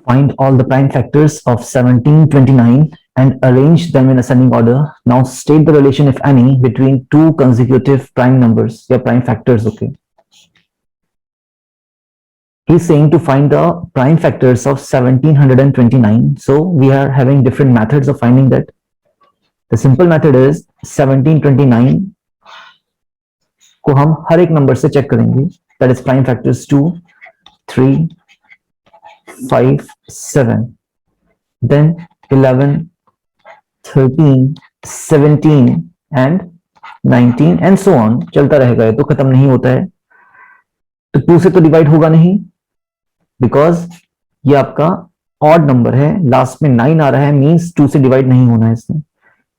Find all the prime factors of 1729 and arrange them in ascending order. Now state the relation, if any, between two consecutive prime numbers, या prime factors. Okay, he's saying to find the prime factors of 1729. So we are having different methods of finding that. The simple method is 1729 को हम हर एक number से check करेंगे, that is prime factors 2, 3, 5, 7, then 11, 13, 17 and 19 and so on. चलता रहेगा, ये तो खत्म नहीं होता है. तो 2 से तो डिवाइड होगा नहीं, बिकॉज ये आपका ऑड नंबर है, लास्ट में 9 आ रहा है, मींस 2 से डिवाइड नहीं होना है इसमें.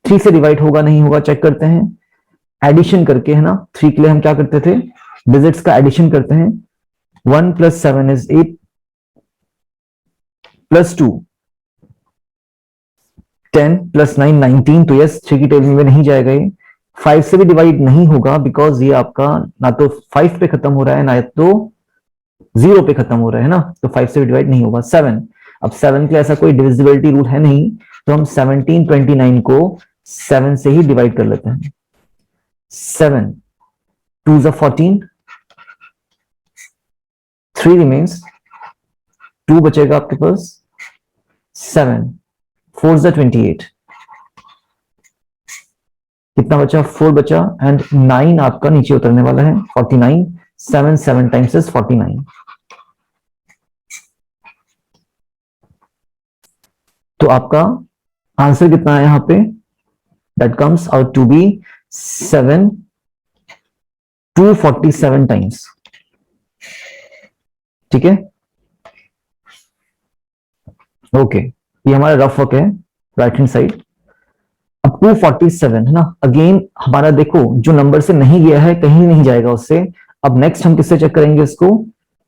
3 से डिवाइड होगा नहीं होगा, चेक करते हैं एडिशन करके, है ना. 3 के लिए हम क्या करते थे, डिजिट्स का एडिशन करते हैं. 1 + 7 is 8 + 2 10 + 9 19. तो यस, 3 की टेबल में नहीं जाएगा ये. 5 से भी डिवाइड नहीं होगा, बिकॉज ये आपका ना तो 5 पे खत्म हो रहा है ना तो 0 पे खत्म हो रहा है ना, तो 5 से भी डिवाइड नहीं होगा. 7, अब 7 के ऐसा कोई डिविजिबिलिटी रूल है नहीं, तो हम 1729 को 7 से ही डिवाइड कर लेते हैं. 7 2 is 14, 3 remains, 2 बचेगा आपके पास. 7 4 is 28, कितना बचा, 4 बचा, एंड 9 आपका नीचे उतरने वाला है, 49. 7 7 times is 49. तो आपका आंसर कितना है यहां पे, that comes out to be 247 times. ठीक है, ओके. ये हमारा रफ वर्क है राइट हैंड साइड. अब 247 है ना, अगेन हमारा देखो जो नंबर से नहीं गया है कहीं नहीं जाएगा उससे. अब नेक्स्ट हम किससे चेक करेंगे इसको,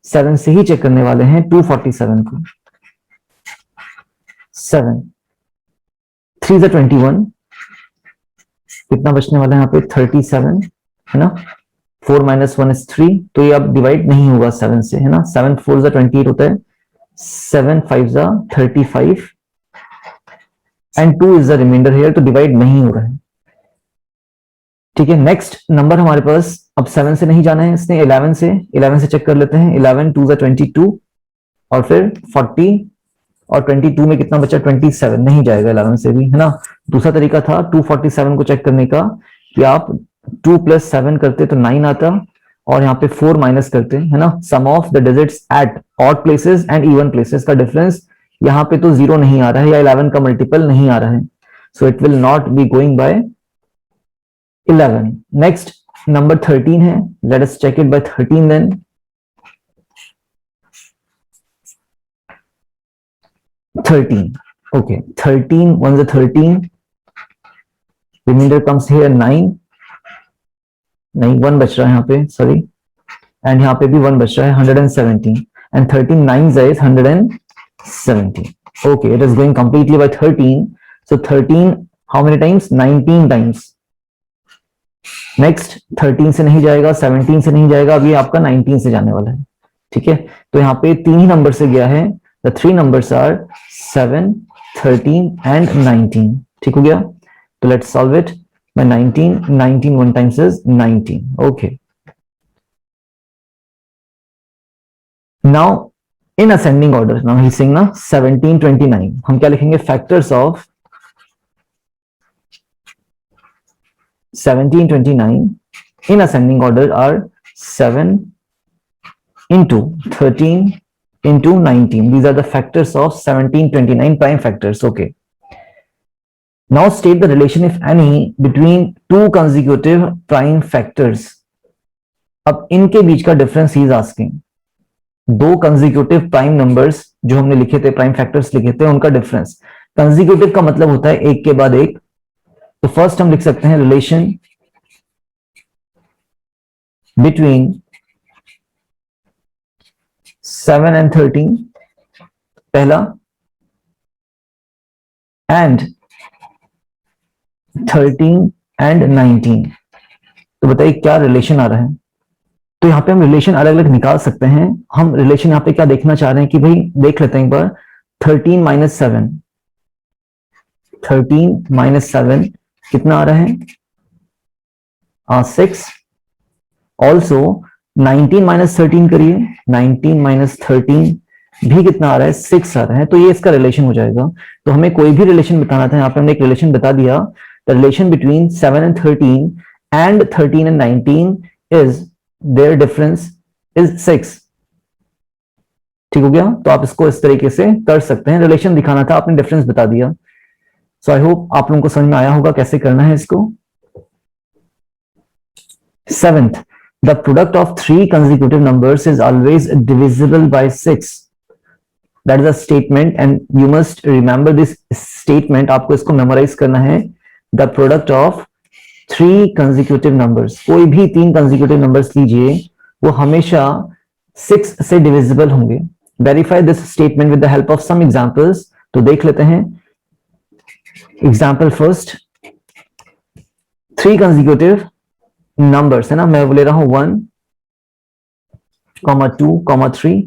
7 से ही चेक करने वाले हैं 247 को. 7 3 is 21, कितना बचने वाला है यहाँ पे, 37 है ना. 4 - 1 is 3, तो ये अब डिवाइड नहीं होगा 7 से, है ना. 7 4 is 28 होता है, 7 5 is 35 and 2 is the remainder here, तो डिवाइड नहीं हो रहा है. ठीक है, नेक्स्ट नंबर हमारे पास अब 7 से नहीं जाना है, इसने 11 से चेक कर लेते हैं. 11 2 is 22 और फिर 40 और 22 में कितना बचा, 27. नहीं जाएगा 11 से भी, है ना. दूसरा तरीका था 247 को चेक करने का कि आप 2 + 7 करते तो 9 आता, और यहाँ पे 4 माइनस करते, है ना. Sum of the digits at odd places and even places का डिफरेंस, यहाँ पे तो 0 नहीं आ रहा है या 11 का मल्टीपल नहीं आ रहा है, so it will not be going by 11. Next number 13 है, let us check it by 13 then. Okay, 13 1 is 13, remainder comes here 9, नहीं 1 बच रहा है यहाँ पे, सॉरी, एंड यहाँ पे भी 1 बच रहा है, 117, and 13 9 is 117. Okay, it is going completely by 13. So 13 how many times, 19 times. Next 13 से नहीं जाएगा, 17 से नहीं जाएगा, अभी आपका 19 से जाने वाला है. ठीक है, तो यहाँ पे 3 ही नंबर से गया है. The 3 numbers are 7, 13 and 19. ठीक हो गया, तो let's solve it by 19. 19 1 times is 19. Okay. Now in ascending order, now he's saying ना 1729, हम क्या लिखेंगे, factors of 1729 in ascending order are 7 into 13 into 19. These are the factors of 1729, prime factors. Okay. Now state the relation, if any, between two consecutive prime factors. अब इनके बीच का difference he is asking. 2 consecutive prime numbers जो हमने लिखे थे, prime factors लिखे थे, उनका डिफरेंस. consecutive का मतलब होता है एक के बाद एक. तो फर्स्ट हम लिख सकते हैं रिलेशन बिटवीन 7 and 13 पहला, एंड 13 and 19. तो बताइए क्या रिलेशन आ रहा है. तो यहाँ पे हम रिलेशन अलग अलग निकाल सकते हैं. हम रिलेशन यहाँ पे क्या देखना चाह रहे हैं कि भाई देख लेते हैं एक बार. 13 माइनस 7, 13 माइनस 7 कितना आ रहा है? 6. ऑल्सो 19 माइनस 13 करिए, 19 माइनस 13 भी कितना आ रहा है? 6 आ रहा है। तो ये इसका रिलेशन हो जाएगा। तो हमें कोई भी रिलेशन बताना था, यहाँ पे हमने एक रिलेशन बता दिया। The relation between 7 and 13 and 13 and 19 is there difference is 6। ठीक हो गया? तो आप इसको इस तरीके से कर सकते हैं। रिलेशन दिखाना था, आपने डिफरेंस बता दिया। सो आई होप आप लोगों को समझ में आया होगा कैसे करना है इसको। 7th, the product of 3 consecutive numbers is always divisible by 6. That is a statement and you must remember this statement. आपको इसको memorize करना है। The product of 3 consecutive numbers, कोई भी 3 consecutive numbers लीजिए, वो हमेशा 6 से divisible होंगे। Verify this statement with the help of some examples. तो देख लेते हैं। Example first, 3 consecutive numbers है ना, मैं ले रहा हूं 1, 2, 3।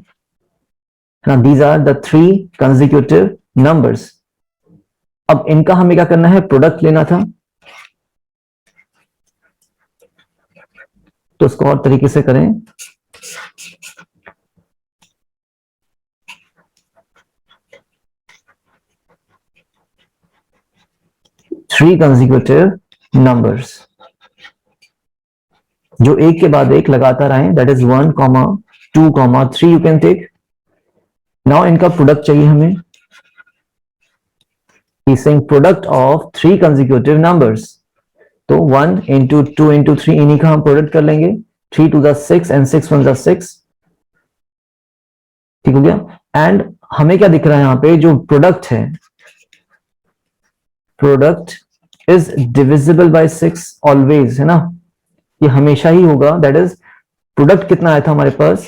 Now these are the 3 consecutive numbers. अब इनका हमें क्या करना है? प्रोडक्ट लेना था। तो इसको और तरीके से करें। थ्री consecutive numbers जो एक के बाद एक लगातार आए, that is 1, 2, 3 you can take. Now इनका प्रोडक्ट चाहिए हमें। प्रोडक्ट ऑफ 3 consecutive numbers, तो 1 into 2 into 3 इन्हीं का हम प्रोडक्ट कर लेंगे। 3 2 6 and 6 1 6। ठीक हो गया? एंड हमें क्या दिख रहा है यहां पे? जो प्रोडक्ट है, product is divisible bye 6 always, है ना, ये हमेशा ही होगा। दैट इज प्रोडक्ट कितना आया था हमारे पास?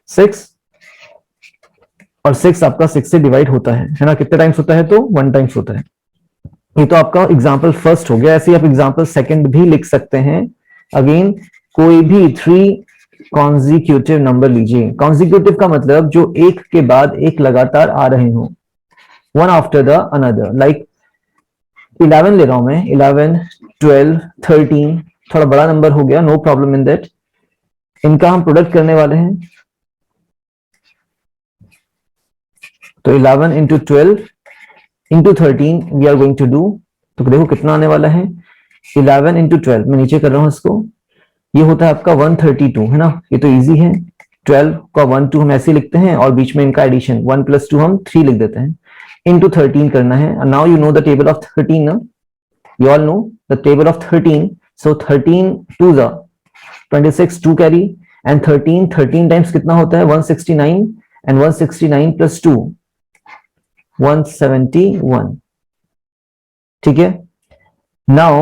6, और 6 आपका 6 से डिवाइड होता है ना? कितने टाइम्स होता है? तो 1 टाइम्स होता है। ये तो आपका एग्जांपल फर्स्ट हो गया। ऐसे ही आप एग्जांपल सेकंड भी लिख सकते हैं। अगेन कोई भी 3 कॉन्जिक्यूटिव नंबर लीजिए। कॉन्जिक्यूटिव का मतलब जो एक के बाद एक लगातार आ रहे हो, one after the another. Like 11 ले रहा हूं मैं, 11, 12, 13, थोड़ा बड़ा नंबर हो गया, नो प्रॉब्लम इन दैट। इनका हम प्रोडक्ट करने वाले हैं। तो 11 into 12 into 13 we are going to do. तो देखो कितना आने वाला है? 11 into 12, मैं नीचे कर रहा हूं इसको। ये होता है आपका 132, है ना? ये तो इजी है। 12 का 1 2 हम ऐसे लिखते हैं, और बीच में इनका एडिशन 1 + 2 हम 3 लिख देते हैं। into 13 करना है। And now you know the table of 13 ना? You all know the table of 13. So 13 2s are 26, 2 carry, and 13 times कितना होता है? 169, and 169 + 2 171। ठीक है? Now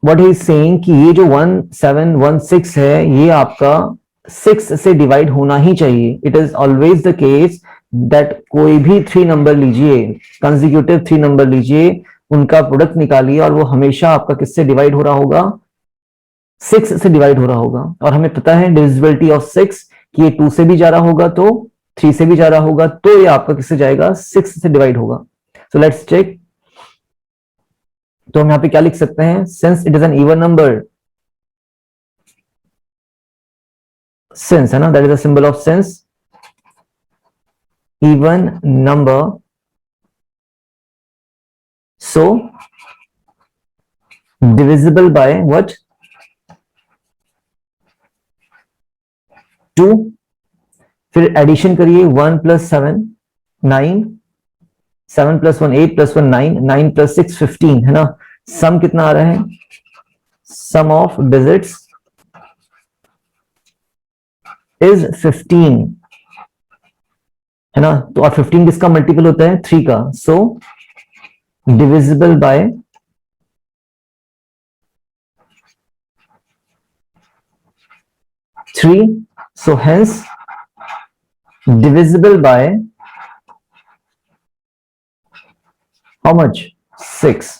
what he is saying कि ये जो 1716 है, ये आपका 6 से डिवाइड होना ही चाहिए। It is always the case that कोई भी 3 नंबर लीजिए, कंसेक्यूटिव 3 नंबर लीजिए, उनका प्रोडक्ट निकालिए, और वो हमेशा आपका किससे डिवाइड हो रहा होगा? 6 से डिवाइड हो रहा होगा। और हमें पता है डिविजिबिलिटी ऑफ 6 कि ये 2 से भी जा रहा होगा, तो 3 से भी जा रहा होगा, तो ये आपका किससे जाएगा? 6 से डिवाइड होगा। So let's check. तो हम यहां पे क्या लिख सकते हैं? Since it is an even number, since, है ना, that is a symbol of since, even number, so divisible by what? 2। फिर एडिशन करिए, 1 + 7 9, 7 + 1 8 + 1 9, 9 + 6 15, है ना? सम कितना आ रहा है? सम ऑफ डिजिट्स इज 15, है ना? तो और 15 किसका मल्टीपल होता है? 3 का। सो divisible bye 3, so hence divisible by how much? 6।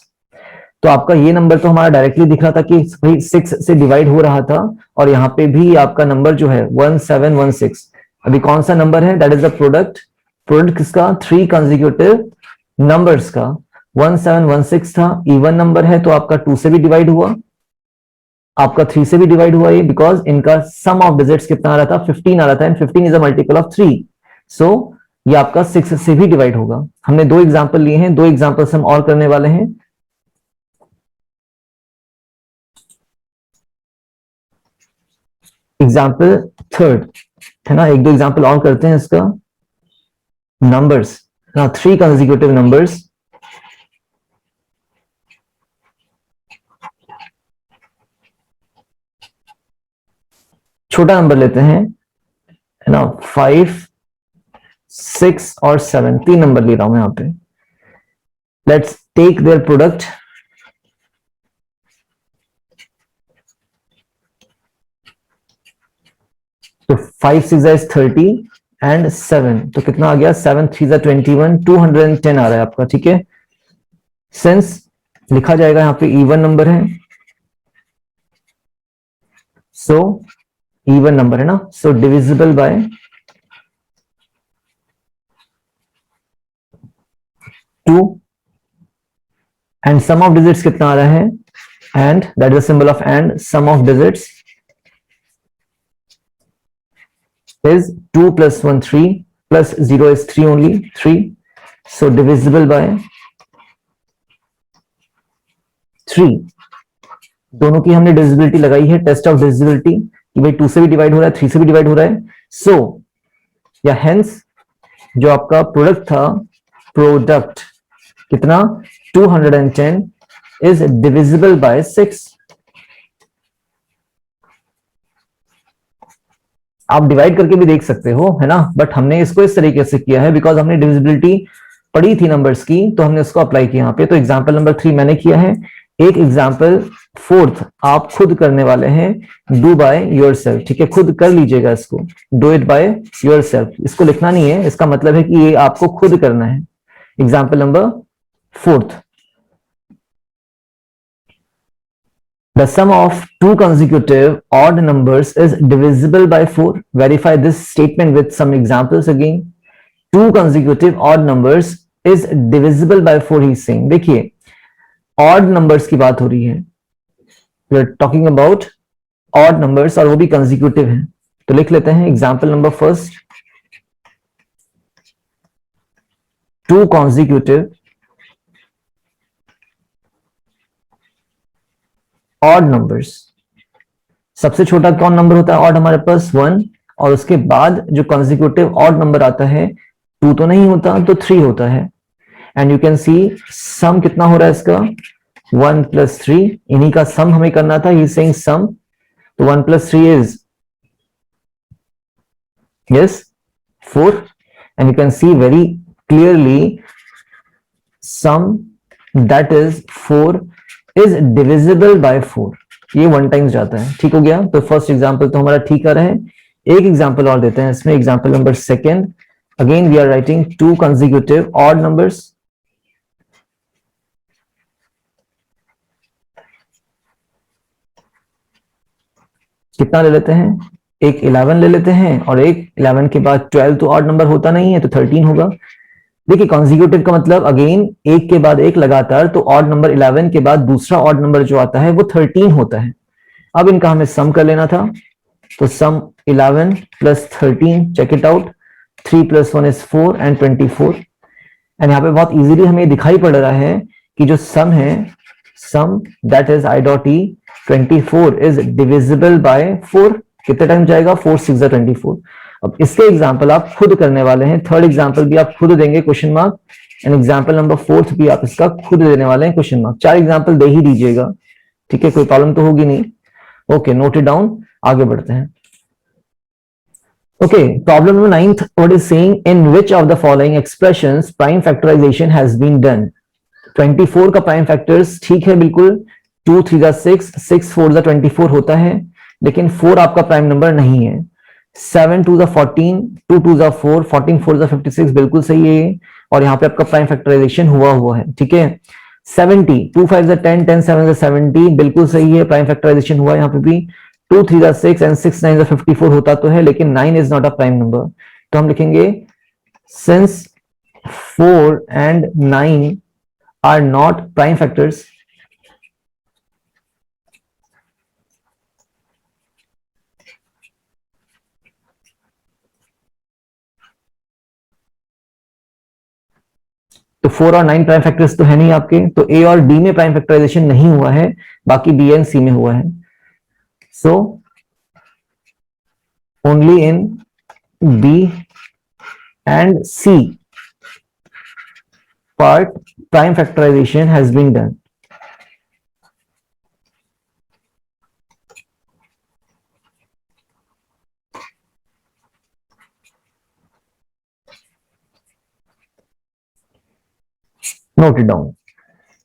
तो आपका ये नंबर तो हमारा डायरेक्टली दिख रहा था कि भाई 6 से डिवाइड हो रहा था, और यहाँ पे भी आपका नंबर जो है 1716, अभी कौन सा नंबर है? That is the product product किसका, 3 कंसेक्यूटिव नंबर्स का। 1716 था, इवन नंबर है तो आपका 2 से भी डिवाइड हुआ, आपका 3 से भी डिवाइड हुआ, ये बिकॉज इनका सम ऑफ डिजिट्स कितना आ रहा था, 15 आ रहा था, and 15 is a multiple of 3, सो ये आपका 6 से भी डिवाइड होगा। हमने 2 एग्जांपल लिए हैं, 2 एग्जांपल्स हम और करने वाले हैं। एग्जाम्पल थर्ड है ना, 1-2 एग्जाम्पल और करते हैं इसका। नंबर्स ना, 3 कंसेक्यूटिव नंबर्स, छोटा नंबर लेते हैं है ना, 5, 6 और 7, 3 नंबर ले रहा हूं मैं यहां पे। Let's take their product. तो 5 6 इज 30 एंड 7, तो कितना आ गया, 7 3 इज 21, 210 आ रहा है आपका, ठीक है। सिंस लिखा जाएगा यहां पे इवन नंबर है, सो इवन नंबर है ना, so divisible by 2, and sum of digits कितना आ रहा है, and that is symbol of and, sum of digits is 2 plus 1 3 plus 0 is 3 only, 3, so divisible by 3। दोनों की हमने डिविजिबिलिटी लगाई है, टेस्ट ऑफ डिविजिबिलिटी, कि भाई 2 से भी डिवाइड हो रहा है, 3 से भी डिवाइड हो रहा है, सो या हेंस जो आपका प्रोडक्ट था, प्रोडक्ट कितना, 210 इज डिविजिबल बाय 6। आप डिवाइड करके भी देख सकते हो है ना, बट हमने इसको इस तरीके से किया है बिकॉज हमने डिविजिबिलिटी पढ़ी थी नंबर्स की, तो हमने उसको अप्लाई किया यहाँ पे। तो एग्जांपल नंबर 3 मैंने किया है, एक एग्जांपल 4th आप खुद करने वाले हैं, डू बाय योरसेल्फ, ठीक है, खुद कर लीजिएगा इसको, डू इट बाय योरसेल्फ, इसको लिखना नहीं है, इसका मतलब है कि ये आपको खुद करना है। Example number 4th, the sum of 2 consecutive odd numbers is divisible by 4. Verify this statement with some examples again. 2 consecutive odd numbers is divisible by 4 he is saying। देखिए odd numbers की बात हो रही है, we are talking about odd numbers और वो भी consecutive हैं, तो लिख लेते हैं example number first, 2 consecutive odd numbers. सबसे छोटा कौन नंबर होता है ऑड हमारे पास, 1, और उसके बाद जो कंसेक्यूटिव ऑड नंबर आता है 2 तो नहीं होता, तो 3 होता है। एंड यू कैन सी सम कितना हो रहा है इसका, 1 + 3, इन्हीं का सम हमें करना था, ही इज सेइंग सम, तो 1 + 3 is yes 4, and you can see very clearly sum that is 4 is divisible by 4, ये 1 टाइम्स जाता है, ठीक हो गया। तो फर्स्ट एग्जांपल तो हमारा ठीक आ रहा है, एक एग्जांपल और देते हैं इसमें, example number 2, again we are writing 2 consecutive odd numbers, कितना ले लेते हैं, एक 11 ले लेते हैं, और एक 11 के बाद 12 तो ऑड नंबर होता नहीं है, तो 13 होगा। देखिए कॉन्जिक्यूटिव का मतलब अगेन एक के बाद एक लगातार, तो ऑड नंबर 11 के बाद दूसरा ऑड नंबर जो आता है वो 13 होता है। अब इनका हमें सम कर लेना था, तो sum 11 + 13, check it out, 3 + 1 is 4 and 24, and यहाँ पे बहुत इजीली हमें दिखाई पड़ रहा है कि जो सम है, sum that is I dot E 24 is divisible by 4, कितने टाइम जाएगा, 4 6 is 24। अब इसके एग्जाम्पल आप खुद करने वाले हैं, थर्ड एग्जाम्पल भी आप खुद देंगे question mark, and example number 4th भी आप इसका खुद देने वाले हैं क्वेश्चन मार्क। 4 एग्जाम्पल दे ही दीजिएगा, ठीक है, कोई प्रॉब्लम तो होगी नहीं। ओके, नोट इट डाउन, आगे बढ़ते हैं। Okay, problem number 9th, what is saying, in which of the following expressions prime factorization has been done. 24 का प्राइम फैक्टर्स ठीक है बिल्कुल, 2 3 6, 6 4 24 होता है, लेकिन 4 आपका प्राइम नंबर नहीं है। 7 2 14, 2 2 4, 14 4 56 बिल्कुल सही है, और यहाँ पे आपका प्राइम फैक्टराइजेशन हुआ है, ठीक है। 70 2 5 10, 10 7 70 बिल्कुल सही है, प्राइम फैक्टराइजेशन हुआ यहाँ पे भी। 2 3 6 एंड 6 9 54 होता तो है, लेकिन 9 is not a prime number, तो हम लिखेंगे since 4 and 9 are not prime factors, तो 4 और 9 प्राइम फैक्टर्स तो है नहीं आपके, तो ए और डी में प्राइम फैक्टराइजेशन नहीं हुआ है, बाकी बी एंड सी में हुआ है. So only in B and C part prime factorization has been done. Note it down.